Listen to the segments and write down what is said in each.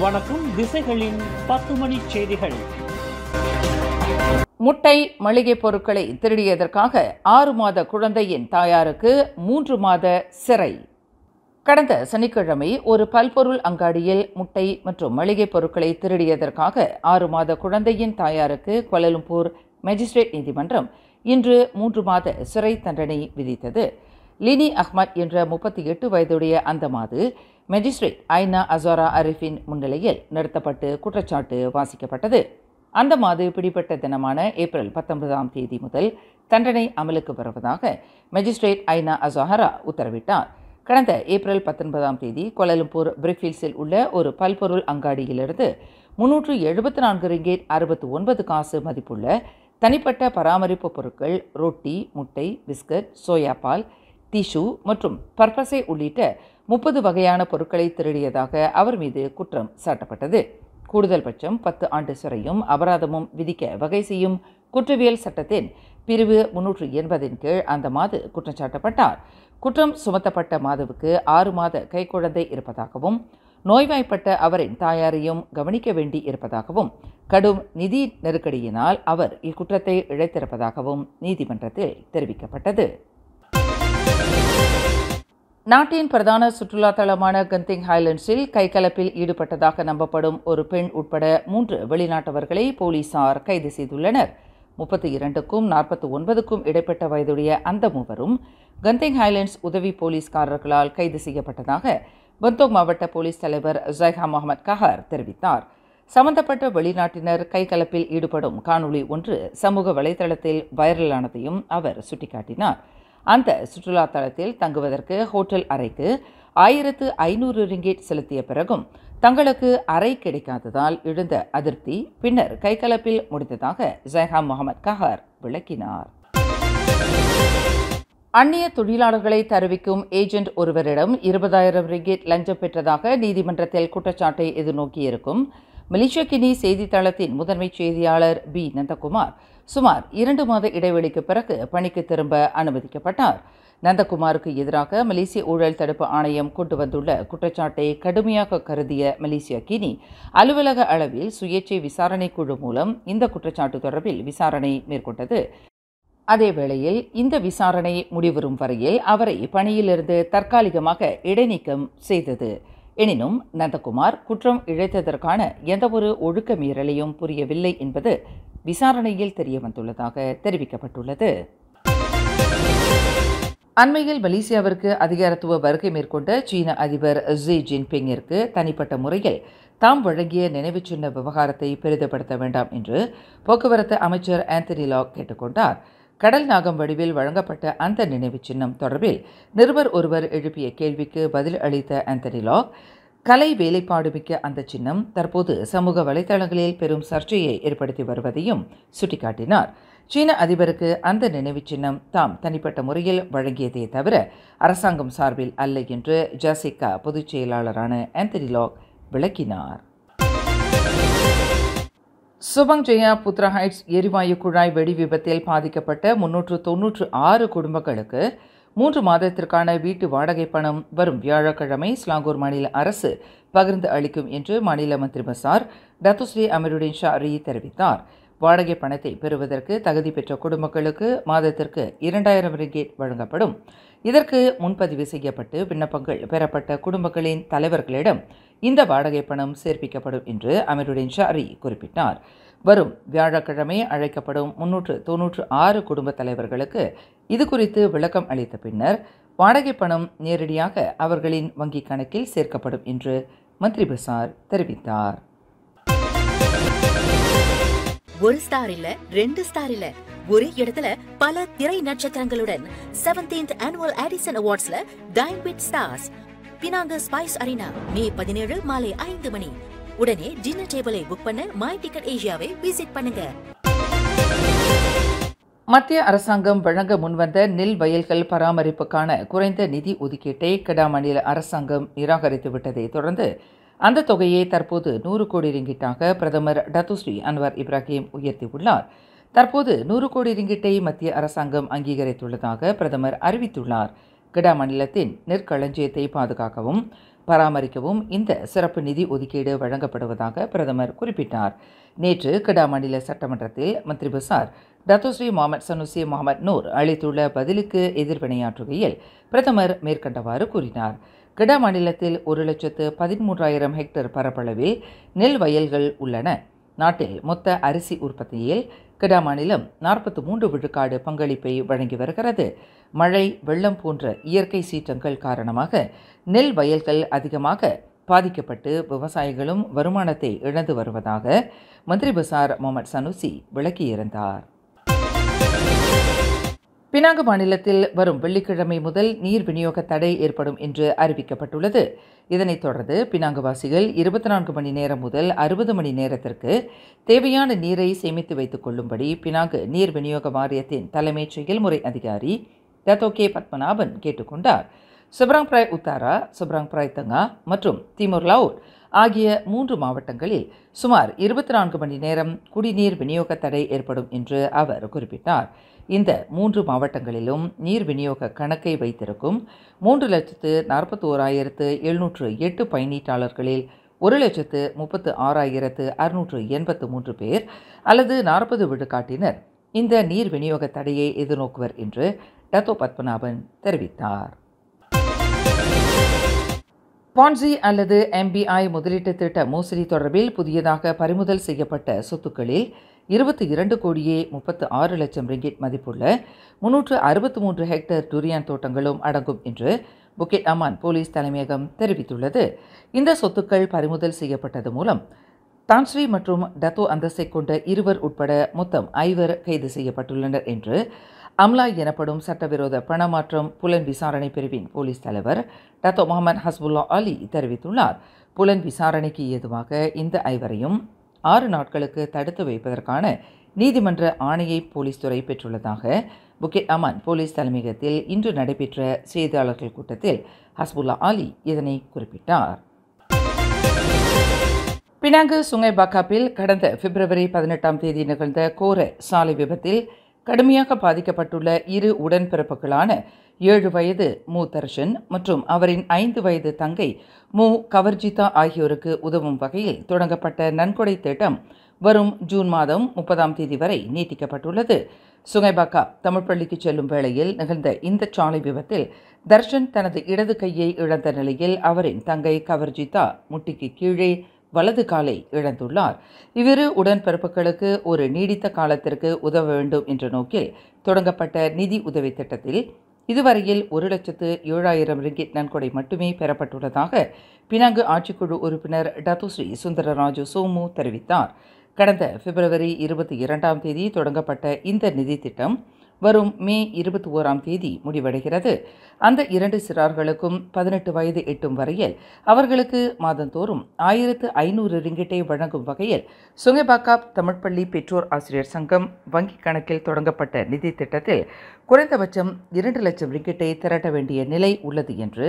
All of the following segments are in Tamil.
வணக்கம். திசைகளின் 10 மணி செய்திகள். முட்டை, மளிகை பொருட்களை திருடியதற்காக 6 மாத குழந்தையின் தாயாருக்கு 3 மாத சிறை. கடந்த சனிக்கிழமை ஒரு பல்பொருள் அங்காடியில் முட்டை மற்றும் மளிகை பொருட்களை திருடியதற்காக 6 மாத குழந்தையின் தாயாருக்கு கோலாலம்பூர் மேஜிஸ்ட்ரேட் நீதிமன்றம் இன்று 3 மாத சிறை தண்டனை விதித்தது. லினி அஹ்மத் என்ற 38 வயதுடைய அந்த மாது மேஜிஸ்ட்ரேட் ஐனா அசாரா அரிஃபின் முன்னிலையில் நிறுத்தப்பட்டு குற்றச்சாட்டு வாசிக்கப்பட்டது. அந்த மாது பிடிபட்ட தினமான ஏப்ரல் 19ஆம் தேதி முதல் தண்டனை அமலுக்கு வருவதாக மேஜிஸ்ட்ரேட் ஐனா அசாரா உத்தரவிட்டார். கடந்த ஏப்ரல் 19ஆம் தேதி கோலாலம்பூர் பிரிக்ஃபீல்ட்ஸில் உள்ள ஒரு பல்பொருள் அங்காடியிலிருந்து 374 ரிங்கேட் 69 காசு மதிப்புள்ள தனிப்பட்ட பராமரிப்பு பொருட்கள், ரொட்டி, முட்டை, பிஸ்கட், சோயா பால், டிஷ்யூ மற்றும் பர்பஸை உள்ளிட்ட 30 வகையான பொருட்களை திருடியதாக அவர் மீது குற்றம் சாட்டப்பட்டது. கூடுதல் பட்சம் 10 ஆண்டு சிறையும் அபராதமும் விதிக்க வகை செய்யும் குற்றவியல் சட்டத்தின் பிரிவு 380 கீழ் அந்த மாது குற்றம் சாட்டப்பட்டார். குற்றம் சுமத்தப்பட்ட மாதவுக்கு 6 மாத கைக்குழந்தை இருப்பதாகவும் நோய்வாய்ப்பட்ட அவரின் தாயாரையும் கவனிக்க வேண்டி இருப்பதாகவும் கடும் நிதி நெருக்கடியினால் அவர் இக்குற்றத்தை இழைத்திருப்பதாகவும் நீதிமன்றத்தில் தெரிவிக்கப்பட்டது. நாட்டின் பிரதான சுற்றுலா தலமான கந்திங் ஹைலண்ட்ஸில் கைகலப்பில் ஈடுபட்டதாக நம்பப்படும் ஒரு பெண் உட்பட 3 வெளிநாட்டவர்களை போலீசார் கைது செய்துள்ளனர். 32க்கும் 49க்கும் இடைப்பட்ட வயதுடைய அந்த மூவரும் கந்திங் ஹைலண்ட்ஸ் உதவி போலீஸ்காரர்களால் கைது செய்யப்பட்டதாக பந்தோக் மாவட்ட போலீஸ் தலைவர் ஜைஹா முகமது கஹர் தெரிவித்தார். சம்பந்தப்பட்ட வெளிநாட்டினர் கைகலப்பில் ஈடுபடும் காணொளி ஒன்று சமூக வலைதளத்தில் வைரலானதையும் அவர் சுட்டிக்காட்டினார். அந்த சுற்றுலா தலத்தில் தங்குவதற்கு ஹோட்டல் அறைக்கு 1500 ரிங்கேட் செலுத்திய பிறகும் தங்களுக்கு அறை கிடைக்காததால் எழுந்த அதிருப்தி பின்னர் கைகலப்பில் முடிந்ததாக ஜைஹா முகமது கஹர் விளக்கினார். அந்நிய தொழிலாளர்களை தருவிக்கும் ஏஜென்ட் ஒருவரிடம் 20,000 ரிங்கேட் லஞ்சம் பெற்றதாக நீதிமன்றத்தில் குற்றச்சாட்டை எதிர்நோக்கியிருக்கும் மலேசிய கினி செய்தித்தளத்தின் முதன்மை செய்தியாளர் பி நந்தகுமார் சுமார் 2 மாத இடைவெளிக்கு பிறகு பணிக்கு திரும்ப அனுமதிக்கப்பட்டார். நந்தகுமாருக்கு எதிராக மலேசிய ஊழல் தடுப்பு ஆணையம் கொண்டு வந்துள்ள குற்றச்சாட்டை கடுமையாக கருதிய மலேசிய கினி அலுவலக அளவில் சுயேட்சை விசாரணை குழு மூலம் இந்த குற்றச்சாட்டு தொடர்பில் விசாரணை மேற்கொண்டது. அதேவேளையில் இந்த விசாரணை முடிவரும் வரையில் அவரை பணியிலிருந்து தற்காலிகமாக இடைநீக்கம் செய்தது. எனினும் நந்தகுமார் குற்றம் இழைத்ததற்கான எந்தவொரு ஒழுக்க மீறலையும் புரியவில்லை என்பது விசாரணையில் தெரியவந்துள்ளதாக தெரிவிக்கப்பட்டுள்ளது. அண்மையில் மலேசியாவிற்கு அதிகாரத்துவ வருகை மேற்கொண்ட சீன அதிபர் ஜி ஜின்பிங்கிற்கு தனிப்பட்ட முறையில் தாம் வழங்கிய நினைவு சின்ன விவகாரத்தை பெரிதப்படுத்த வேண்டாம் என்று போக்குவரத்து அமைச்சர் ஆந்தனி லாக் கேட்டுக்கொண்டார். கடல் நாகம் வடிவில் வழங்கப்பட்ட அந்த நினைவு சின்னம் தொடர்பில் நிருபர் ஒருவர் எழுப்பிய கேள்விக்கு பதில் அளித்த ஆந்தனி லாக், கலை வேலைப்பாடு மிக்க அந்த சின்னம் தற்போது சமூக வலைதளங்களில் பெரும் சர்ச்சையை ஏற்படுத்தி வருவதையும் சுட்டிக்காட்டினார். சீன அதிபருக்கு அந்த நினைவு சின்னம் தாம் தனிப்பட்ட முறையில் வழங்கியதே தவிர அரசாங்கம் சார்பில் அல்ல என்று ஜாசிகா பொதுச் செயலாளரான ஆந்தனி லாக் விளக்கினார். சுபங் ஜெயா புத்ரா ஹைட்ஸ் எரிவாயு குழாய் வெடி விபத்தில் பாதிக்கப்பட்ட 396 குடும்பங்களுக்கு 3 மாதத்திற்கான வீட்டு வாடகை பணம் வரும் வியாழக்கிழமை ஸ்லாங்கூர் மாநில அரசு பகிர்ந்து அளிக்கும் என்று மாநில மந்திரி பசார் டத்துஸ்ரீ அமருடின் ஷாரி தெரிவித்தார். வாடகை பணத்தை பெறுவதற்கு தகுதி பெற்ற குடும்பங்களுக்கு மாதத்திற்கு 2000 ரிங்கேட் வழங்கப்படும். இதற்கு முன்பதிவு செய்யப்பட்டு விண்ணப்பங்கள் பெறப்பட்ட குடும்பங்களின் தலைவர்களிடம் இந்த வாடகை பணம் சேர்ப்பிக்கப்படும் என்று அமருடின் ஷாரி குறிப்பிட்டார். வரும் வியாழக்கிழமை அழைக்கப்படும் 396 குடும்ப தலைவர்களுக்கு இதுகுறித்து விளக்கம் அளித்த பின்னர் வாடகை பணம் நேரடியாக அவர்களின் வங்கிக் கணக்கில் சேர்க்கப்படும் என்று மந்திரி பசார் தெரிவித்தார். ஒரு ஸ்டார் இல்ல, 2 ஸ்டார் இல்ல, ஒரே இடத்துல பல திரை நட்சத்திரங்களுடன் 17th Annual Edison Awardsல டைன் வித் ஸ்டார்ஸ். பினாங்க ஸ்பைஸ் அரீனா மே 17 மாலை 5 மணி. உடனே டின்னர் டேபிளை புக் பண்ண மை டிக்கெட் ஏசியாவை விசிட் பண்ணுங்க. மத்திய அரசாங்கம் வழங்க முன்வந்த நெல் வயல்கள் பராமரிப்புக்கான குறைந்த நிதி ஒதுக்கீட்டை கடா மாநில அரசாங்கம் நிராகரித்து விட்டதை தொடர்ந்து அந்த தொகையை தற்போது 100 கோடி ரிங்கிட்டாக பிரதமர் டத்துஸ்ரீ அன்வர் இப்ராஹிம் உயர்த்தியுள்ளார். தற்போது 100 கோடி ரிங்கிட்டை மத்திய அரசாங்கம் அங்கீகரித்துள்ளதாக பிரதமர் அறிவித்துள்ளார். கெடா மாநிலத்தின் நெற்களஞ்சியத்தை பாதுகாக்கவும் பராமரிக்கவும் இந்த சிறப்பு நிதி ஒதுக்கீடு வழங்கப்படுவதாக பிரதமர் குறிப்பிட்டார். நேற்று கெடா மாநில சட்டமன்றத்தில் மந்திரி பசார் டத்தோஸ்ரீ முகமது சனுசி முகமது நூர் அளித்துள்ள பதிலுக்கு எதிர்வினையாற்றுகையில் பிரதமர் மேற்கண்டவாறு கூறினார். கெடா மாநிலத்தில் 1,13,000 ஹெக்டேர் பரப்பளவில் நெல் வயல்கள் உள்ளன. நாட்டில் மொத்த அரிசி உற்பத்தியில் கெடா மாநிலம் 43 விழுக்காடு பங்களிப்பை வழங்கி வருகிறது. மழை, வெள்ளம் போன்ற இயற்கை சீற்றங்கள் காரணமாக நெல் வயல்கள் அதிகமாக பாதிக்கப்பட்டு விவசாயிகளும் வருமானத்தை இழந்து வருவதாக மந்திரி பசார் முகமது சனுசி விளக்கியிருந்தார். பினாங்கு மாநிலத்தில் வரும் வெள்ளிக்கிழமை முதல் நீர் விநியோக தடை ஏற்படும் என்று அறிவிக்கப்பட்டுள்ளது. இதனைத் தொடர்ந்து பினாங்குவாசிகள் 24 மணி நேரம் முதல் 60 மணி நேரத்திற்கு தேவையான நீரை சேமித்து வைத்துக் கொள்ளும்படி பினாங்கு நீர் விநியோக வாரியத்தின் தலைமைச் செயல்முறை அதிகாரி டத்தோ கே பத்மநாபன் கேட்டுக்கொண்டார். சப்ராங் பிராய் உத்தாரா, சப்ராங் பிராய் தங்கா மற்றும் திமோர் லவுட் ஆகிய 3 மாவட்டங்களில் சுமார் 24 மணி நேரம் குடிநீர் விநியோக தடை ஏற்படும் என்று அவர் குறிப்பிட்டார். இந்த 3 மாவட்டங்களிலும் நீர் விநியோக கணக்கை வைத்திருக்கும் 3,41,708 பயணீட்டாளர்களில் 1,36,683 பேர் அல்லது 40 விழுக்காட்டினர் இந்த நீர் விநியோக தடையை எதிர்நோக்குவர் என்று டத்தோ பத்மநாபன் தெரிவித்தார். பான்சி அல்லது MBI முதலீட்டு திட்ட மோசடி தொடர்பில் புதியதாக பறிமுதல் செய்யப்பட்ட சொத்துக்களில் 22,36 லட்சம் ரிங்கிட் மதிப்புள்ள 363 ஹெக்டேர் டுரியான் தோட்டங்களும் அடங்கும் என்று புக்கெட் அமான் போலீஸ் தலைமையகம் தெரிவித்துள்ளது. இந்த சொத்துக்கள் பறிமுதல் செய்யப்பட்டது மூலம் தான்ஸ்ரீ மற்றும் டத்தோ அந்தஸ்தை கொண்ட 2 உட்பட மொத்தம் 5 கைது செய்யப்பட்டுள்ளனர் என்று அம்லா எனப்படும் சட்டவிரோத பணமாற்றம் புலன் விசாரணை பிரிவின் போலீஸ் தலைவர் டத்தோ முகமது ஹஸ்புல்லா அலி தெரிவித்துள்ளார். புலன் விசாரணைக்கு ஏதுவாக இந்த 5 6 நாட்களுக்கு தடுத்து வைப்பதற்கான நீதிமன்ற ஆணையை போலீஸ் துறை பெற்றுள்ளதாக புக்கெட் அமான் போலீஸ் தலைமையகத்தில் இன்று நடைபெற்ற செய்தியாளர்கள் கூட்டத்தில் ஹஸ்புல்லா அலி இதனை குறிப்பிட்டார். பினாங்கு சுங்கை பாக்காப்பில் கடந்த பிப்ரவரி 18ஆம் தேதி நிகழ்ந்த கோர சாலை விபத்தில் கடுமையாக பாதிக்கப்பட்டுள்ள 2 உடன்பிறப்புகளான 7 வயது மு தர்ஷன் மற்றும் அவரின் 5 வயது தங்கை மு கவர்ஜிதா ஆகியோருக்கு உதவும் வகையில் தொடங்கப்பட்ட நன்கொடை திட்டம் வரும் ஜூன் மாதம் 30ஆம் தேதி வரை நீட்டிக்கப்பட்டுள்ளது. சுங்கைபாக்கா தமிழ்ப்பள்ளிக்கு செல்லும் வேளையில் நிகழ்ந்த இந்த சாலை விபத்தில் தர்ஷன் தனது இடது கையை இழந்த நிலையில் அவரின் தங்கை கவர்ஜிதா முட்டிக்கு கீழே வலது காலை இழந்துள்ளார். இவ்விரு உடன்பிறப்புகளுக்கு ஒரு நீடித்த காலத்திற்கு உதவ வேண்டும் என்ற நோக்கில் தொடங்கப்பட்ட நிதி உதவி திட்டத்தில் இதுவரையில் 1,07,000 ரிங்கிட் நன்கொடை மட்டுமே பெறப்பட்டுள்ளதாக பினாங்கு ஆட்சிக்குழு உறுப்பினர் டத்தோஸ்ரீ சுந்தரராஜு சோமு தெரிவித்தார். கடந்த பிப்ரவரி 22ஆம் தேதி தொடங்கப்பட்ட இந்த நிதி திட்டம் வரும் மே 21ஆம் தேதி முடிவடைகிறது. அந்த 2 சிறார்களுக்கும் 18 வயது எட்டும் வரையில் அவர்களுக்கு மாதந்தோறும் 1,500 ரிங்கிட்டை வழங்கும் வகையில் சுங்கைபாக்காப் தமிழ்ப்பள்ளி பெற்றோர் ஆசிரியர் சங்கம் வங்கிக் கணக்கில் தொடங்கப்பட்ட நிதி திட்டத்தில் குறைந்தபட்சம் 2 லட்சம் ரிங்கிட்டை திரட்ட வேண்டிய நிலை உள்ளது என்று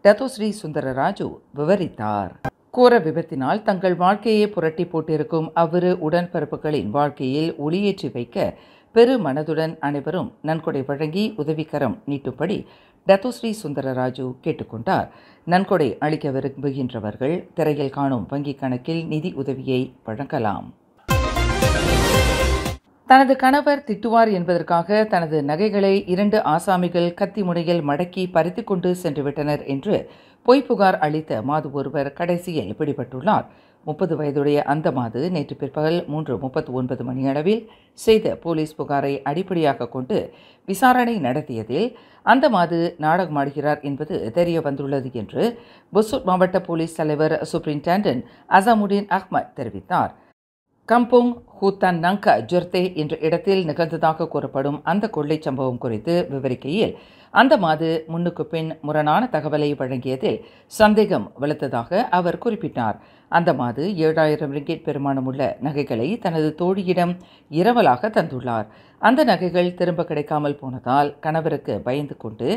டத்தோஸ்ரீ சுந்தரராஜு விவரித்தார். கோர விபத்தினால் தங்கள் வாழ்க்கையை புரட்டி போட்டிருக்கும் அவ்விரு உடன்பிறப்புகளின் வாழ்க்கையில் ஒளியேற்றி வைக்க பெரு மனதுடன் அனைவரும் நன்கொடை வழங்கி உதவிக்கரம் நீட்டும்படி டத்தோஸ்ரீ சுந்தரராஜு கேட்டுக்கொண்டார். நன்கொடை அளிக்க விரும்புகின்றவர்கள் திரையில் காணும் வங்கிக் கணக்கில் நிதி உதவியை வழங்கலாம். தனது கணவர் திட்டுவார் என்பதற்காக தனது நகைகளை 2 ஆசாமிகள் கத்தி முனையில் மடக்கி பறித்து கொண்டு சென்றுவிட்டனர் என்று பொய் புகார் அளித்த மாது ஒருவர் கடைசியில் பிடிபட்டுள்ளார். 30 வயதுடைய அந்த மாது நேற்று பிற்பகல் 3:39 மணியளவில் செய்த போலீஸ் புகாரை அடிப்படையாக கொண்டு விசாரணை நடத்தியதில் அந்த மாது நாடகமாடுகிறார் என்பது தெரிய வந்துள்ளது என்று பொசூட் மாவட்ட போலீஸ் தலைவர் சூப்பரிண்டென்டென்ட் அசாமுடீன் அஹ்மத் தெரிவித்தார். கம்போங் ஹூத்தான் நங்கா ஜொர்தே என்ற இடத்தில் நிகழ்ந்ததாக கூறப்படும் அந்த கொள்ளை சம்பவம் குறித்து விவரிக்கையில் அந்த மாது முன்னுக்கு பின் முரணான தகவலை வழங்கியதில் சந்தேகம் வலுத்ததாக அவர் குறிப்பிட்டார். அந்த மாது 7,000 ரிங்கிட் பெருமானமுள்ள நகைகளை தனது தோழியிடம் இரவலாக தந்துள்ளார். அந்த நகைகள் திரும்ப கிடைக்காமல் போனதால் கணவருக்கு பயந்து கொண்டு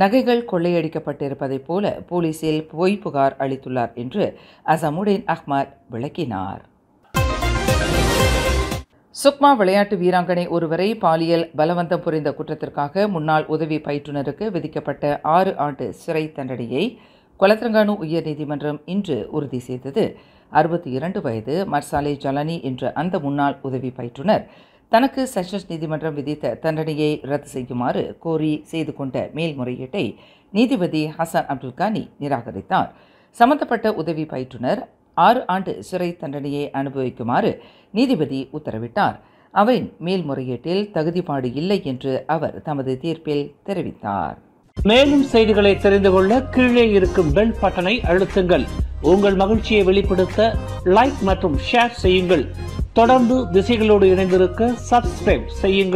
நகைகள் கொள்ளையடிக்கப்பட்டிருப்பதைப் போல போலீசில் பொய் புகார் அளித்துள்ளார் என்று அசாமுடீன் அஹ்மத் விளக்கினார். சுக்மா விளையாட்டு வீராங்கனை ஒருவரை பாலியல் பலவந்தம் புரிந்த குற்றத்திற்காக முன்னாள் உதவி பயிற்றுநருக்கு விதிக்கப்பட்ட 6 ஆண்டு சிறை தண்டனையை கொலத்ரங்கானு உயர்நீதிமன்றம் இன்று உறுதி செய்தது. 62 வயது மர்சாலே ஜலானி என்ற அந்த முன்னாள் உதவி பயிற்றுனர் தனக்கு செஷன்ஸ் நீதிமன்றம் விதித்த தண்டனையை ரத்து செய்யுமாறு கோரி செய்து கொண்ட மேல்முறையீட்டை நீதிபதி ஹசன் அப்துல் கானி நிராகரித்தார். சம்பந்தப்பட்ட உதவி பயிற்றுனர் 6 ஆண்டு சிறை தண்டனையை அனுபவிக்குமாறு நீதிபதி உத்தரவிட்டார். அவரின் மேல்முறையீட்டில் தகுதிப்பாடு இல்லை என்று அவர் தமது தீர்ப்பில் தெரிவித்தார். மேலும் செய்திகளை தெரிந்து கொள்ள கீழே இருக்கும் பெல் பட்டனை அழுத்துங்கள். உங்கள் மகிழ்ச்சியை வெளிப்படுத்த லைக் மற்றும் ஷேர் செய்யுங்கள். தொடர்ந்து திசைகளோடு இணைந்திருக்க சப்ஸ்கிரைப் செய்யுங்கள்.